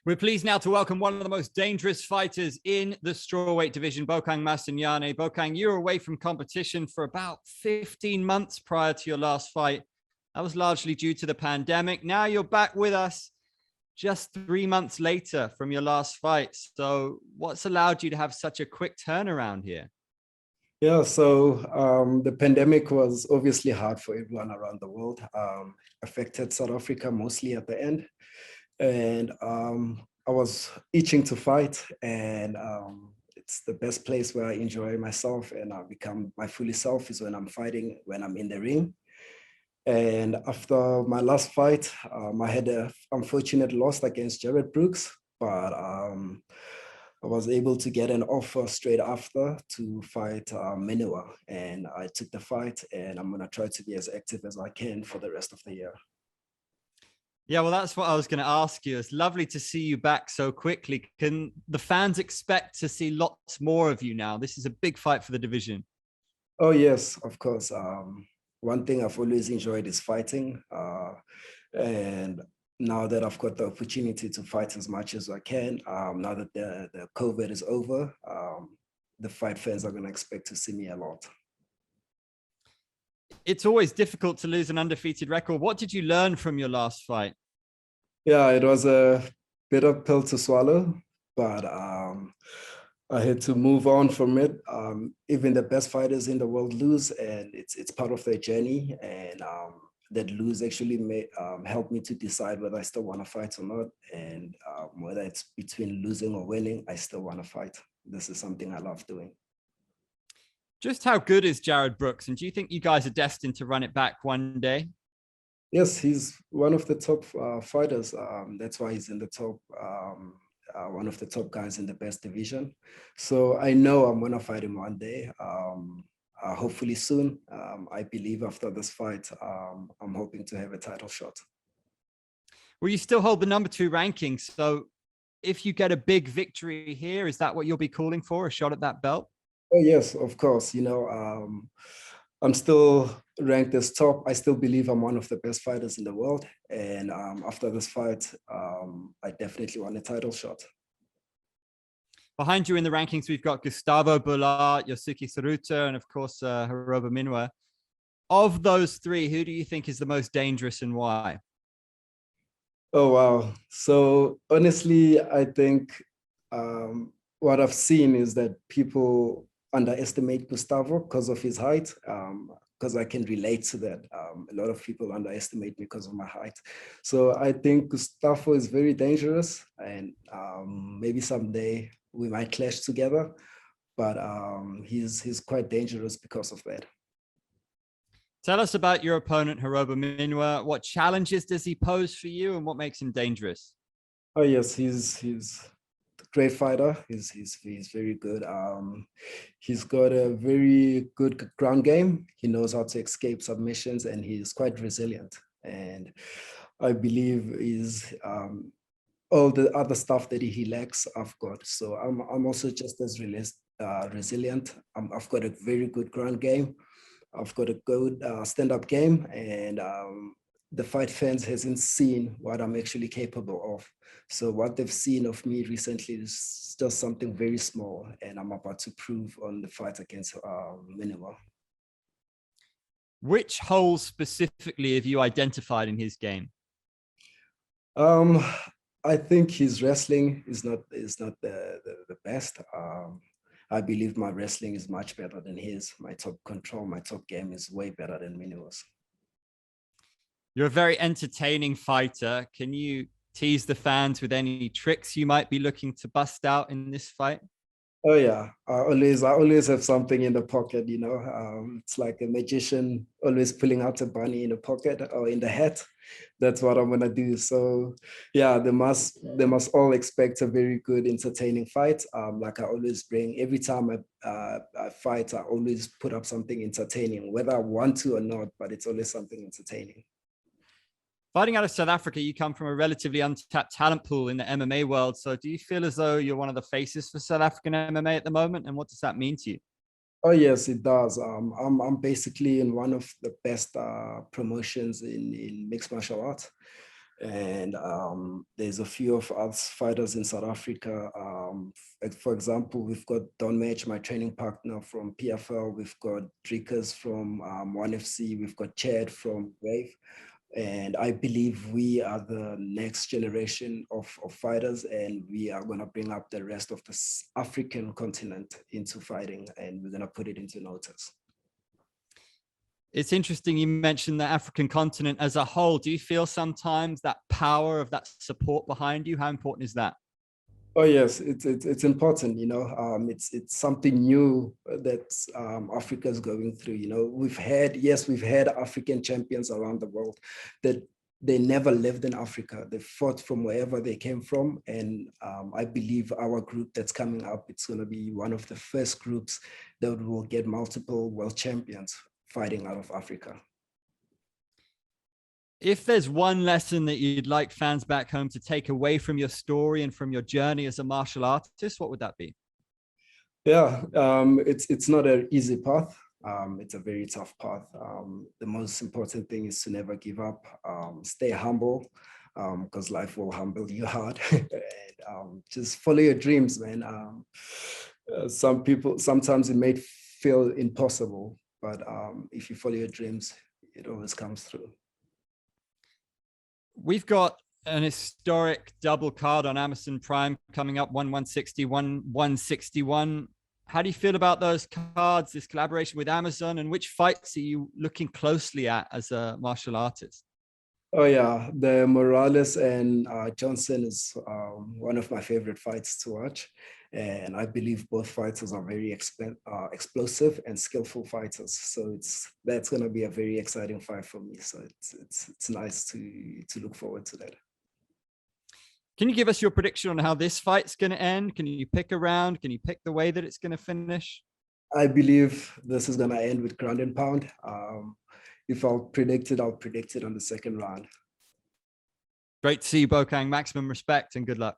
We're pleased now to welcome one of the most dangerous fighters in the strawweight division, Bokang Masunyane. Bokang, you were away from competition for about 15 months prior to your last fight. That was largely due to the pandemic. Now you're back with us just 3 months later from your last fight. So what's allowed you to have such a quick turnaround here? Yeah, so the pandemic was obviously hard for everyone around the world, affected South Africa mostly at the end. And I was itching to fight, and it's the best place where I enjoy myself and I become my fully self is when I'm fighting, when I'm in the ring. And after my last fight, I had an unfortunate loss against Jared Brooks, but I was able to get an offer straight after to fight Miniwa, and I took the fight, and I'm going to try to be as active as I can for the rest of the year. Yeah, well, that's what I was going to ask you. It's lovely to see you back so quickly. Can the fans expect to see lots more of you now? This is a big fight for the division. Oh, yes, of course. One thing I've always enjoyed is fighting. And now that I've got the opportunity to fight as much as I can, now that the COVID is over, the fight fans are going to expect to see me a lot. It's always difficult to lose an undefeated record. What did you learn from your last fight? Yeah, it was a bitter pill to swallow, but I had to move on from it. Even the best fighters in the world lose, and it's part of their journey. And that lose actually may help me to decide whether I still want to fight or not. And whether it's between losing or winning, I still want to fight. This is something I love doing. Just how good is Jared Brooks? And do you think you guys are destined to run it back one day? Yes, he's one of the top fighters. That's why he's in the top, one of the top guys in the best division. So I know I'm going to fight him one day, hopefully soon. I believe after this fight, I'm hoping to have a title shot. Well, you still hold the #2 ranking. So if you get a big victory here, is that what you'll be calling for, a shot at that belt? Oh, yes, of course. You know, I'm still ranked as top. I still believe I'm one of the best fighters in the world. And after this fight, I definitely want a title shot. Behind you in the rankings, we've got Gustavo Bullard, Yosuke Saruta, and of course, Jeroboam. Of those three, who do you think is the most dangerous and why? Oh, wow. So honestly, I think what I've seen is that people underestimate Gustavo because of his height, because I can relate to that. A lot of people underestimate me because of my height. So I think Gustavo is very dangerous, and maybe someday we might clash together, but he's quite dangerous because of that. Tell us about your opponent, Jeroboam. What challenges does he pose for you, and what makes him dangerous? Oh, yes, he's great fighter. He's very good. He's got a very good ground game. He knows how to escape submissions, and he's quite resilient. And I believe is all the other stuff that he lacks, I've got. So I'm also just as resilient. I've got a very good ground game. I've got a good stand-up game, and the fight fans hasn't seen what I'm actually capable of. So what they've seen of me recently is just something very small, and I'm about to prove on the fight against Miniwa. Which holes specifically have you identified in his game? I think his wrestling is not the best. I believe my wrestling is much better than his. My top control, my top game is way better than Miniwa's. You're a very entertaining fighter. Can you tease the fans with any tricks you might be looking to bust out in this fight? Oh yeah, I always have something in the pocket, you know. It's like a magician always pulling out a bunny in the pocket or in the hat. That's what I'm gonna do. So yeah, they must all expect a very good, entertaining fight. Like I always bring, every time I fight, I always put up something entertaining, whether I want to or not, but it's always something entertaining. Fighting out of South Africa, you come from a relatively untapped talent pool in the MMA world. So do you feel as though you're one of the faces for South African MMA at the moment? And what does that mean to you? Oh, yes, it does. I'm basically in one of the best promotions in mixed martial arts. And there's a few of us fighters in South Africa. For example, we've got Don Match, my training partner from PFL. We've got Drickers from 1FC. We've got Chad from Wave. And I believe we are the next generation of fighters, and we are going to bring up the rest of the African continent into fighting, and we're going to put it into notice. It's interesting you mentioned the African continent as a whole. Do you feel sometimes that power of that support behind you? How important is that? Oh yes, it's important. You know, it's something new that Africa is going through. You know, we've had African champions around the world that they never lived in Africa. They fought from wherever they came from, and I believe our group that's coming up, it's going to be one of the first groups that will get multiple world champions fighting out of Africa. If there's one lesson that you'd like fans back home to take away from your story and from your journey as a martial artist, what would that be? Yeah, it's not an easy path. It's a very tough path. The most important thing is to never give up. Stay humble, because life will humble you hard. And just follow your dreams, man. Sometimes it may feel impossible, but if you follow your dreams, it always comes through. We've got an historic double card on Amazon Prime coming up, 160, 161. How do you feel about those cards, this collaboration with Amazon, and which fights are you looking closely at as a martial artist? Oh yeah, the Morales and Johnson is one of my favorite fights to watch. And I believe both fighters are very explosive and skillful fighters. So that's going to be a very exciting fight for me. So it's nice to look forward to that. Can you give us your prediction on how this fight's going to end? Can you pick a round? Can you pick the way that it's going to finish? I believe this is going to end with ground and pound. If I'll predict it on the second round. Great to see you, Bokang. Maximum respect and good luck.